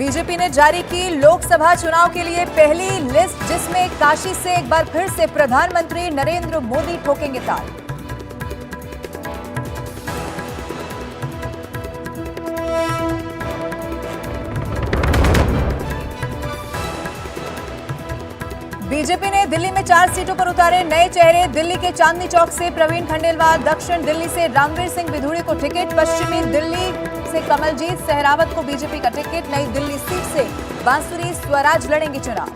BJP ने जारी की लोकसभा चुनाव के लिए पहली लिस्ट, जिसमें काशी से एक बार फिर से प्रधानमंत्री नरेंद्र मोदी ठोकेंगे ताल। बीजेपी ने दिल्ली में 4 सीटों पर उतारे नए चेहरे। दिल्ली के चांदनी चौक से प्रवीण खंडेलवाल, दक्षिण दिल्ली से रामवीर सिंह बिधूड़ी को टिकट, पश्चिमी दिल्ली से कमलजीत सहरावत को बीजेपी का टिकट, नई दिल्ली सीट से बांसुरी स्वराज लड़ेंगे चुनाव।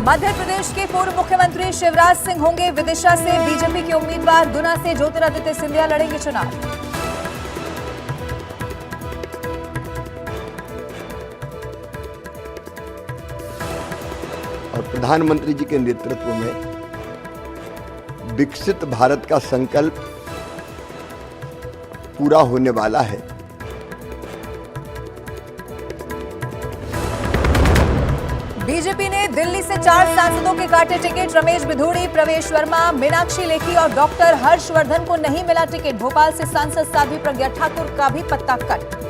मध्य प्रदेश के पूर्व मुख्यमंत्री शिवराज सिंह होंगे विदिशा से बीजेपी के उम्मीदवार, गुना से ज्योतिरादित्य सिंधिया लड़ेंगे चुनाव। और प्रधानमंत्री जी के नेतृत्व में विकसित भारत का संकल्प पूरा होने वाला है। बीजेपी ने दिल्ली से 4 सांसदों के काटे टिकट। रमेश बिधूड़ी, प्रवेश वर्मा, मीनाक्षी लेखी और डॉक्टर हर्षवर्धन को नहीं मिला टिकट। भोपाल से सांसद साध्वी प्रज्ञा ठाकुर का भी पत्ता कट।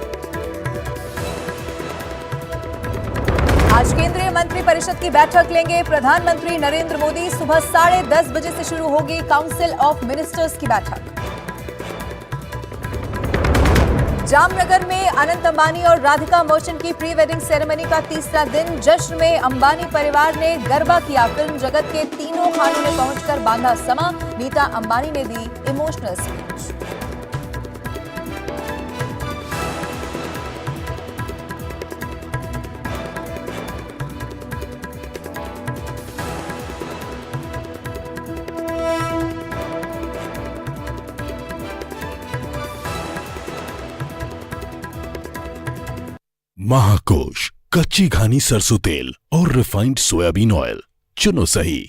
आज केंद्रीय मंत्रिपरिषद की बैठक लेंगे प्रधानमंत्री नरेंद्र मोदी। सुबह 10:30 बजे से शुरू होगी काउंसिल ऑफ मिनिस्टर्स की बैठक। जामनगर में अनंत अंबानी और राधिका मर्चेंट की प्री वेडिंग सेरेमनी का तीसरा दिन। जश्न में अंबानी परिवार ने गरबा किया। फिल्म जगत के तीनों खानों में पहुंचकर बांधा समा। नीता अंबानी ने दी इमोशनल स्पीच। महाकोश, कच्ची घानी सरसों तेल और रिफाइंड सोयाबीन ऑयल चुनो सही।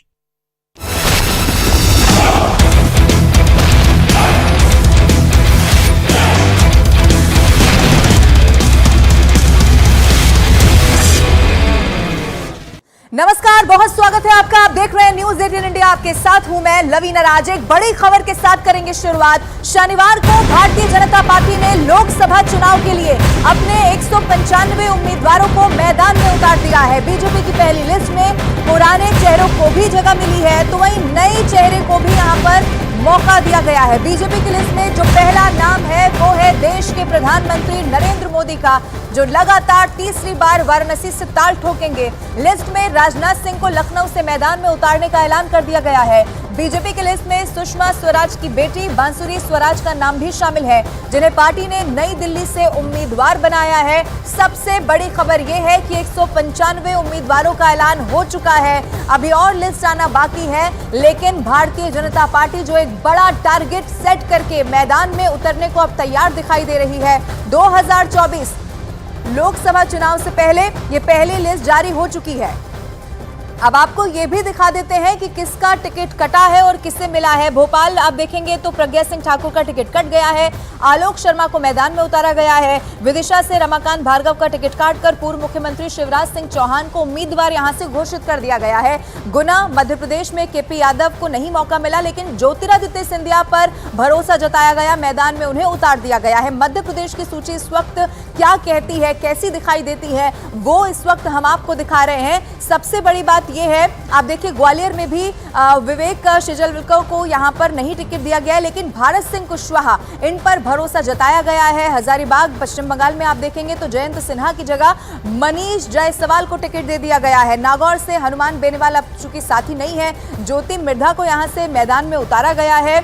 नमस्कार, बहुत स्वागत है आपका। आप देख रहे हैं न्यूज 18 इंडिया। आपके साथ हूं मैं लवीना राज। एक बड़ी खबर के साथ करेंगे शुरुआत। शनिवार को भारतीय जनता पार्टी ने लोकसभा चुनाव के लिए अपने 195 उम्मीदवारों को मैदान में उतार दिया है। बीजेपी की पहली लिस्ट में पुराने चेहरों को भी जगह मिली है, तो वहीं नए चेहरे को भी यहां पर मौका दिया गया है। बीजेपी की लिस्ट में जो पहला नाम है वो है देश के प्रधानमंत्री नरेंद्र मोदी का, जो लगातार तीसरी बार वाराणसी से ताल ठोकेंगे। लिस्ट में राजनाथ सिंह को लखनऊ से मैदान में उतारने का ऐलान कर दिया गया है। बीजेपी की लिस्ट में सुषमा स्वराज की बेटी बांसुरी स्वराज का नाम भी शामिल है, जिन्हें पार्टी ने नई दिल्ली से उम्मीदवार बनाया है। सबसे बड़ी खबर यह है कि 195 उम्मीदवारों का ऐलान हो चुका है। अभी और लिस्ट आना बाकी है, लेकिन भारतीय जनता पार्टी जो एक बड़ा टारगेट सेट करके मैदान में उतरने को अब तैयार दिखाई दे रही है। 2024 लोकसभा चुनाव से पहले ये पहली लिस्ट जारी हो चुकी है। अब आपको ये भी दिखा देते हैं कि किसका टिकट कटा है और किसे मिला है। भोपाल आप देखेंगे तो प्रज्ञा सिंह ठाकुर का टिकट कट गया है। आलोक शर्मा को मैदान में उतारा गया है। विदिशा से रमाकांत भार्गव का टिकट काटकर पूर्व मुख्यमंत्री शिवराज सिंह चौहान को उम्मीदवार यहां से घोषित कर दिया गया है। गुना मध्य प्रदेश में केपी यादव को नहीं मौका मिला, लेकिन ज्योतिरादित्य सिंधिया पर भरोसा जताया गया, मैदान में उन्हें उतार दिया गया है। मध्य प्रदेश की सूची इस वक्त क्या कहती है, कैसी दिखाई देती है, वो इस वक्त हम आपको दिखा रहे हैं। सबसे बड़ी बात यह है, आप देखिए ग्वालियर में भी विवेक शेजवलकर को यहां पर नहीं टिकट दिया गया है, लेकिन भारत सिंह कुशवाहा, इन पर भरोसा जताया गया है। हजारीबाग पश्चिम बंगाल में आप देखेंगे तो जयंत सिन्हा की जगह मनीष जायसवाल को टिकट दे दिया गया है। नागौर से हनुमान बेनीवाल अब चूंकि साथी नहीं है, ज्योति मिर्धा को यहां से मैदान में उतारा गया है।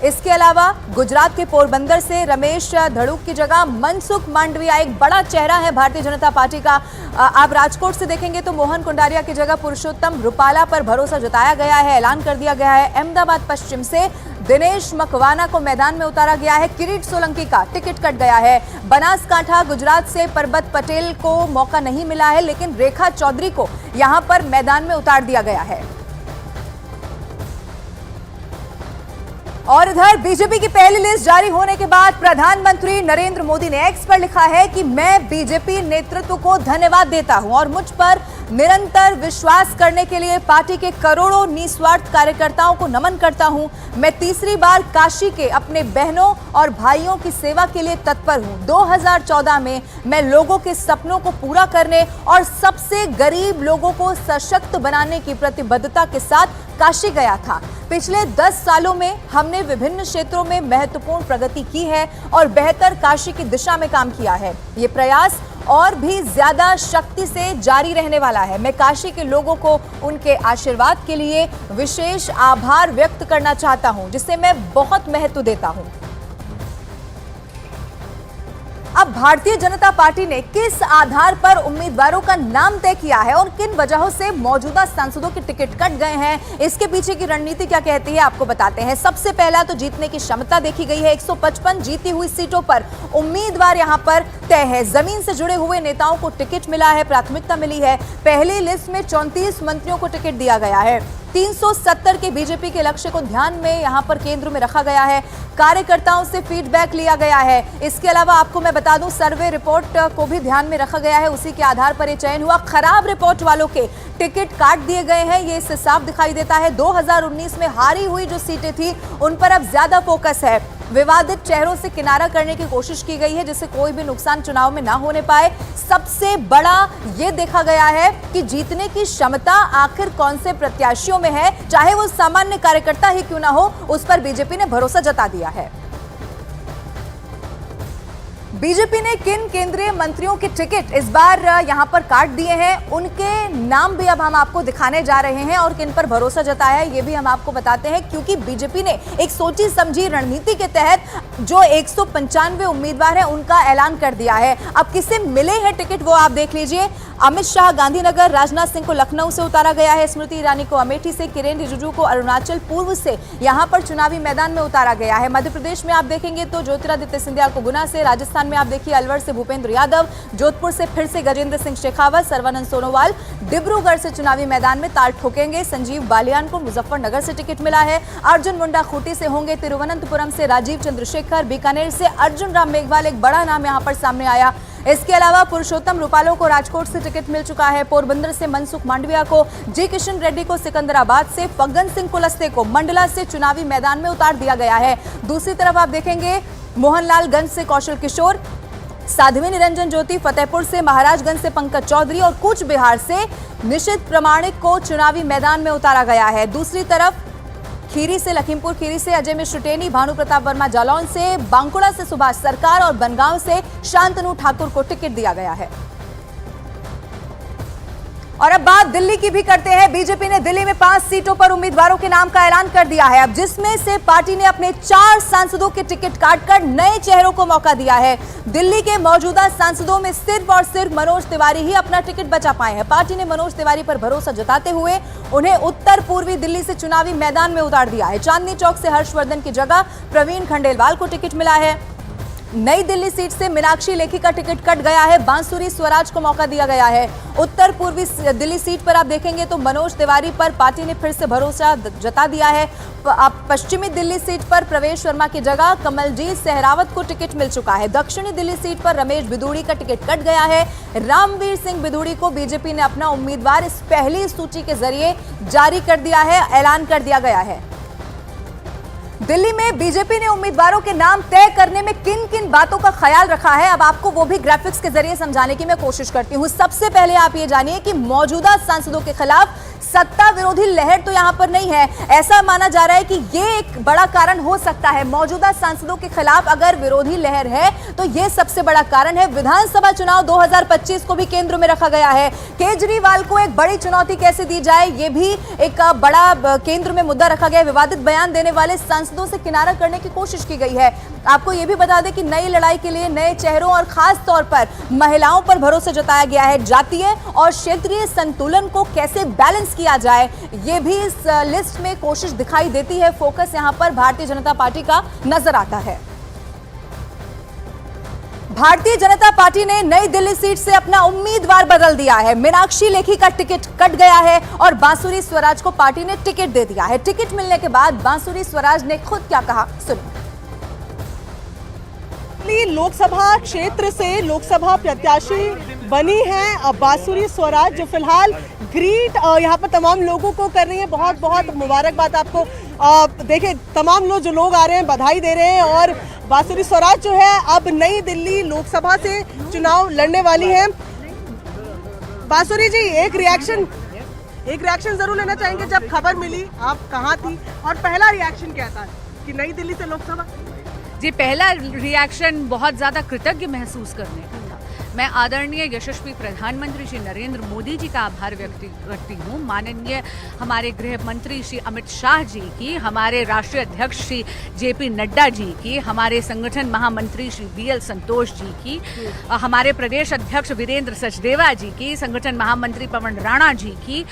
इसके अलावा गुजरात के पोरबंदर से रमेश धड़ूक की जगह मनसुख मांडविया एक बड़ा चेहरा है भारतीय जनता पार्टी का। आप राजकोट से देखेंगे तो मोहन कुंडारिया की जगह पुरुषोत्तम रुपाला पर भरोसा जताया गया है, ऐलान कर दिया गया है। अहमदाबाद पश्चिम से दिनेश मकवाना को मैदान में उतारा गया है। किरीट सोलंकी का टिकट कट गया है। बनासकांठा गुजरात से परबत पटेल को मौका नहीं मिला है, लेकिन रेखा चौधरी को यहां पर मैदान में उतार दिया गया है। और इधर बीजेपी की पहली लिस्ट जारी होने के बाद प्रधानमंत्री नरेंद्र मोदी ने एक्स पर लिखा है कि मैं बीजेपी नेतृत्व को धन्यवाद देता हूं और मुझ पर निरंतर विश्वास करने के लिए पार्टी के करोड़ों निस्वार्थ कार्यकर्ताओं को नमन करता हूं। मैं तीसरी बार काशी के अपने बहनों और भाइयों की सेवा के लिए तत्पर हूं। 2014 में मैं लोगों के सपनों को पूरा करने और सबसे गरीब लोगों को सशक्त बनाने की प्रतिबद्धता के साथ काशी गया था। पिछले 10 सालों में हमने विभिन्न क्षेत्रों में महत्वपूर्ण प्रगति की है और बेहतर काशी की दिशा में काम किया है। ये प्रयास और भी ज्यादा शक्ति से जारी रहने वाला है। मैं काशी के लोगों को उनके आशीर्वाद के लिए विशेष आभार व्यक्त करना चाहता हूं, जिसे मैं बहुत महत्व देता हूं। अब भारतीय जनता पार्टी ने किस आधार पर उम्मीदवारों का नाम तय किया है और किन वजहों से मौजूदा सांसदों के टिकट कट गए हैं, इसके पीछे की रणनीति क्या कहती है, आपको बताते हैं। सबसे पहला तो जीतने की क्षमता देखी गई है। 155 जीती हुई सीटों पर उम्मीदवार यहां पर तय है। जमीन से जुड़े हुए नेताओं को टिकट मिला है, प्राथमिकता मिली है। पहली लिस्ट में 34 मंत्रियों को टिकट दिया गया है। 370 के बीजेपी के लक्ष्य को ध्यान में यहां पर केंद्र में रखा गया है। कार्यकर्ताओं से फीडबैक लिया गया है। इसके अलावा आपको मैं बता दूं, सर्वे रिपोर्ट को भी ध्यान में रखा गया है। उसी के आधार पर यह चयन हुआ। खराब रिपोर्ट वालों के टिकट काट दिए गए हैं, ये इससे साफ दिखाई देता है। 2019 में हारी हुई जो सीटें थी उन पर अब ज्यादा फोकस है। विवादित चेहरों से किनारा करने की कोशिश की गई है, जिससे कोई भी नुकसान चुनाव में ना होने पाए। सबसे बड़ा ये देखा गया है कि जीतने की क्षमता आखिर कौन से प्रत्याशियों में है, चाहे वो सामान्य कार्यकर्ता ही क्यों ना हो, उस पर बीजेपी ने भरोसा जता दिया है। बीजेपी ने किन केंद्रीय मंत्रियों के टिकट इस बार यहां पर काट दिए हैं, उनके नाम भी अब हम आपको दिखाने जा रहे हैं और किन पर भरोसा जताया है ये भी हम आपको बताते हैं, क्योंकि बीजेपी ने एक सोची समझी रणनीति के तहत जो 195 उम्मीदवार हैं उनका ऐलान कर दिया है। अब किसे मिले हैं टिकट वो आप देख लीजिए। अमित शाह गांधीनगर, राजनाथ सिंह को लखनऊ से उतारा गया है, स्मृति ईरानी को अमेठी से, किरेन रिजिजू को अरुणाचल पूर्व से यहां पर चुनावी मैदान में उतारा गया है। मध्य प्रदेश में आप देखेंगे तो ज्योतिरादित्य सिंधिया को गुना से, राजस्थान में आप देखिए अलवर से भूपेंद्र यादव, जोधपुर से फिर से गजेंद्र सिंह शेखावत, सर्बानंद सोनोवाल डिब्रूगढ़ से चुनावी मैदान में ताल ठोकेंगे। संजीव बालियान को मुजफ्फरनगर से टिकट मिला है। अर्जुन मुंडा खूंटी से होंगे, तिरुवनंतपुरम से राजीव चंद्रशेखर, बीकानेर से अर्जुन राम मेघवाल एक बड़ा नाम यहां पर सामने आया। इसके अलावा पुरुषोत्तम रूपालो को राजकोट से टिकट मिल चुका है। पोरबंदर से मनसुख मांडविया को, जी किशन रेड्डी को सिकंदराबाद से, फग्गन सिंह कुलस्ते को मंडला से चुनावी मैदान में उतार दिया गया है। दूसरी तरफ आप देखेंगे मोहनलालगंज से कौशल किशोर, साध्वी निरंजन ज्योति, फतेहपुर से महाराजगंज से पंकज चौधरी और कूच बिहार से निशित प्रमाणिक को चुनावी मैदान में उतारा गया है। दूसरी तरफ खीरी से, लखीमपुर खीरी से अजय मिश्र टेनी, भानु प्रताप वर्मा जालौन से, बांकुड़ा से सुभाष सरकार और बनगांव से शांतनु ठाकुर को टिकट दिया गया है। और अब बात दिल्ली की भी करते हैं। बीजेपी ने दिल्ली में 5 सीटों पर उम्मीदवारों के नाम का ऐलान कर दिया है, अब जिसमें से पार्टी ने अपने 4 सांसदों के टिकट काटकर नए चेहरों को मौका दिया है। दिल्ली के मौजूदा सांसदों में सिर्फ और सिर्फ मनोज तिवारी ही अपना टिकट बचा पाए हैं। पार्टी ने मनोज तिवारी पर भरोसा जताते हुए उन्हें उत्तर पूर्वी दिल्ली से चुनावी मैदान में उतार दिया है। चांदनी चौक से हर्षवर्धन की जगह प्रवीण खंडेलवाल को टिकट मिला है। नई दिल्ली सीट से मीनाक्षी लेखी का टिकट कट गया है, बांसुरी स्वराज को मौका दिया गया है। उत्तर पूर्वी दिल्ली सीट पर आप देखेंगे तो मनोज तिवारी पर पार्टी ने फिर से भरोसा जता दिया है। पश्चिमी दिल्ली सीट पर प्रवेश वर्मा की जगह कमलजीत सहरावत को टिकट मिल चुका है। दक्षिणी दिल्ली सीट पर रमेश बिदूड़ी का टिकट कट गया है। रामवीर सिंह बिदूड़ी को बीजेपी ने अपना उम्मीदवार इस पहली सूची के जरिए जारी कर दिया है, ऐलान कर दिया गया है। दिल्ली में बीजेपी ने उम्मीदवारों के नाम तय करने में किन किन बातों का ख्याल रखा है, अब आपको वो भी ग्राफिक्स के जरिए समझाने की मैं कोशिश करती हूं। सबसे पहले आप ये जानिए कि मौजूदा सांसदों के खिलाफ सत्ता विरोधी लहर तो यहां पर नहीं है। ऐसा माना जा रहा है कि ये एक बड़ा कारण हो सकता है। मौजूदा सांसदों के खिलाफ अगर विरोधी लहर है तो ये सबसे बड़ा कारण है। विधानसभा चुनाव 2025 को भी केंद्र में रखा गया है। केजरीवाल को एक बड़ी चुनौती कैसे दी जाए, ये भी एक बड़ा केंद्र में मुद्दा रखा गया। विवादित बयान देने वाले सांसदों से किनारा करने की कोशिश की गई है। आपको यह भी बता दें कि नई लड़ाई के लिए नए चेहरों और खास तौर पर महिलाओं पर भरोसा जताया गया है। जातीय और क्षेत्रीय संतुलन को कैसे बैलेंस किया जाए, ये भी इस लिस्ट में कोशिश दिखाई देती है। फोकस यहां पर भारतीय जनता पार्टी का नजर आता है। भारतीय जनता पार्टी ने नई दिल्ली सीट से अपना उम्मीदवार बदल दिया है। मीनाक्षी लेखी का टिकट कट गया है और बांसुरी स्वराज को पार्टी ने टिकट दे दिया है। टिकट मिलने के बाद बांसुरी स्वराज ने खुद क्या कहा, सुनिए। लोकसभा क्षेत्र से लोकसभा प्रत्याशी बनी है बांसुरी स्वराज, जो फिलहाल ग्रीट यहाँ पर तमाम लोगों को कर रही है। बहुत बहुत मुबारकबाद आपको। देखिए तमाम लोग आ रहे हैं, बधाई दे रहे हैं। और बांसुरी स्वराज जो है अब नई दिल्ली लोकसभा से चुनाव लड़ने वाली है। बांसुरी जी, एक रिएक्शन जरूर लेना चाहेंगे। जब खबर मिली आप कहाँ थी और पहला रिएक्शन क्या था कि नई दिल्ली से लोकसभा? जी, पहला रिएक्शन बहुत ज़्यादा कृतज्ञ महसूस करने का था। मैं आदरणीय यशस्वी प्रधानमंत्री श्री नरेंद्र मोदी जी का आभार व्यक्त करती हूँ। माननीय हमारे गृह मंत्री श्री अमित शाह जी की, हमारे राष्ट्रीय अध्यक्ष श्री जेपी नड्डा जी की, हमारे संगठन महामंत्री श्री वीएल संतोष जी की, हमारे प्रदेश अध्यक्ष वीरेंद्र सचदेवा जी की, संगठन महामंत्री पवन राणा जी की,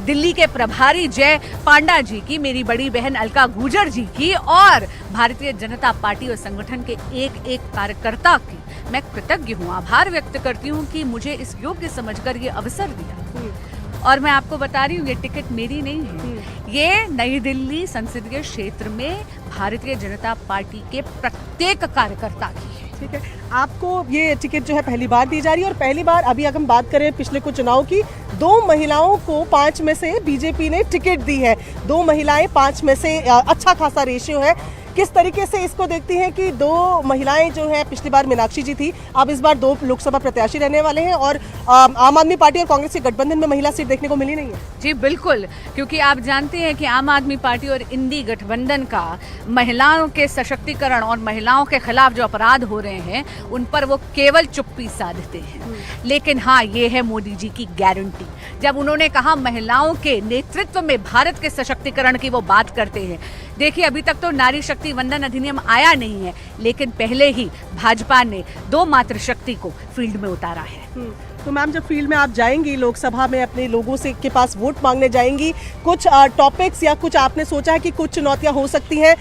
दिल्ली के प्रभारी जय पांडा जी की, मेरी बड़ी बहन अलका गुर्जर जी की और भारतीय जनता पार्टी और संगठन के एक एक कार्यकर्ता की मैं कृतज्ञ हूँ। आभार व्यक्त करती हूँ कि मुझे इस योग्य समझकर ये अवसर दिया। और मैं आपको बता रही हूँ, ये टिकट मेरी नहीं है, ये नई दिल्ली संसदीय क्षेत्र में भारतीय जनता पार्टी के प्रत्येक कार्यकर्ता की है। ठीक है, आपको ये टिकट जो है पहली बार दी जा रही है। और पहली बार अभी अगर हम बात करें पिछले कुछ चुनाव की, 2 महिलाओं को 5 में से बीजेपी ने टिकट दी है। 2 महिलाएं 5 में से, अच्छा खासा रेशियो है। किस तरीके से इसको देखती हैं कि 2 महिलाएं जो है, पिछली बार मीनाक्षी जी थी, अब इस बार 2 लोकसभा प्रत्याशी रहने वाले हैं और आम आदमी पार्टी और कांग्रेस के गठबंधन में महिला सीट देखने को मिली नहीं है? जी बिल्कुल, क्योंकि आप जानते हैं कि आम आदमी पार्टी और इंडी गठबंधन का महिलाओं के सशक्तिकरण और महिलाओं के खिलाफ जो अपराध हो रहे हैं उन पर वो केवल चुप्पी साधते हैं। लेकिन हाँ, ये है मोदी जी की गारंटी। जब उन्होंने कहा महिलाओं के नेतृत्व में भारत के सशक्तिकरण की वो बात करते हैं। देखिए, अभी तक तो नारी शक्ति वंदन अधिनियम आया नहीं है, लेकिन पहले ही भाजपा ने 2 मातृशक्ति को फील्ड में उतारा है। तो मैम, जब फील्ड में आप जाएंगी, लोकसभा में अपने लोगों से के पास वोट मांगने जाएंगी, कुछ टॉपिक्स या कुछ आपने सोचा है कि कुछ चुनौतियां हो सकती हैं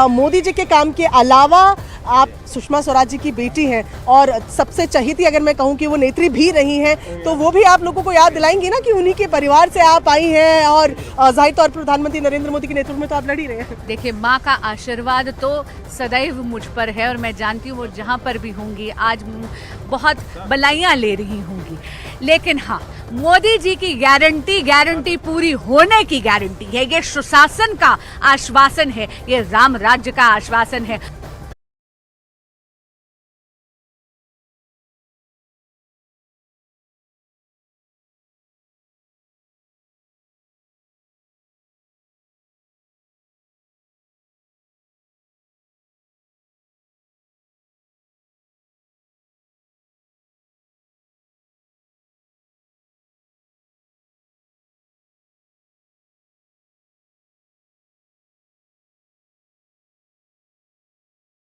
मोदी जी के काम के अलावा? आप सुषमा स्वराज जी की बेटी हैं और सबसे चहेती, अगर मैं कहूं कि वो नेत्री भी रही हैं, तो वो भी आप लोगों को याद दिलाएंगी ना कि उन्हीं के परिवार से आप आई हैं और जाहिर तौर पर प्रधानमंत्री नरेंद्र मोदी के नेतृत्व में तो आप लड़ ही रहे हैं। देखिए, माँ का आशीर्वाद तो सदैव मुझ पर है और मैं जानती हूँ वो जहाँ पर भी होंगी आज बहुत बलाइयाँ ले रही होंगी। लेकिन हाँ, मोदी जी की गारंटी पूरी होने की गारंटी है। ये सुशासन का आश्वासन है, ये राम राज्य का आश्वासन है।